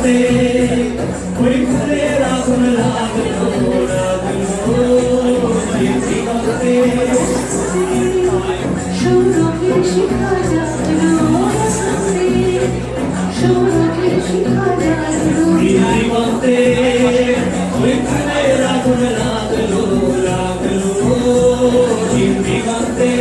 দিগন্তে ওই ফুলের আগুন লাগলো লাগলো বীর দিগন্তে সৌরভের শিখা জাগলো সৌরভের শিখা জাগলো বীর দিগন্তে ওই ফুলের আগুন লাগলো লাগলো বীর দিগন্তে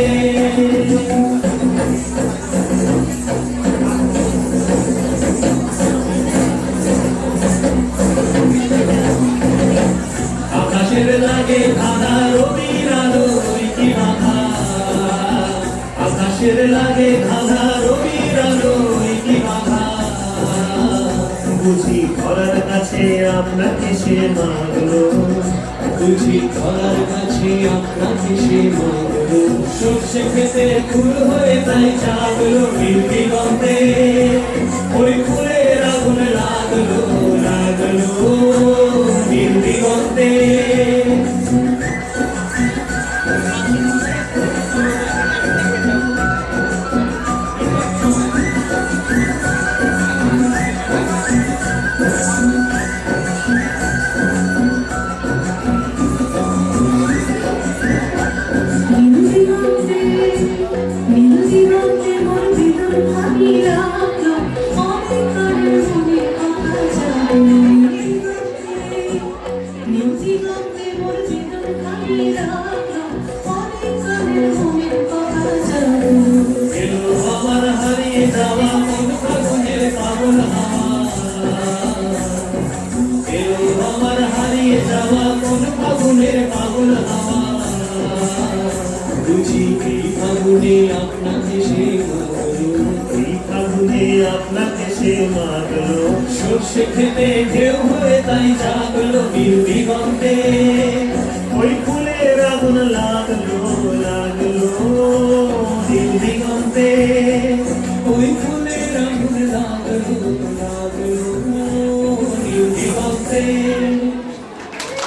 আকাশের লাগে ধাঁধা রবির আলো কি মাথা আকাশের লাগে ধাঁধা রবির আলো কি মাথা বুঝি ধরার কাছে আপনাকে সে মাগলো বুঝি ধরার কাছে আপনাকে সে মাগলো সর্ষে খেতে ফুল হয়ে তাই জাগলো বীর দিগন্তে ওই ফুলের আগুন লাগলো লাগলো বীর দিগন্তে নীলদিগন্তে মোর বিদুর ভাবি রাখলো অনেকক্ষণের মনে কথা জাগলো নীলদিগন্তে মোর বিদুর ভাবি রাখলো অনেকক্ষণের মনে কথা জাগলো এলো আমার হারিয়ে যাওয়া মন ফাগুনের পাগল হাওয়া এলো আমার হারিয়ে যাওয়া মন ফাগুনের পাগল হাওয়া বুঝি এই ফাগুনে আপনাকে সে মাগলো এই ফাগুনে আপনাকে সে মাগলো সর্ষে খেতে ঢেউ হয়ে তাই জাগলো বীর দিগন্তে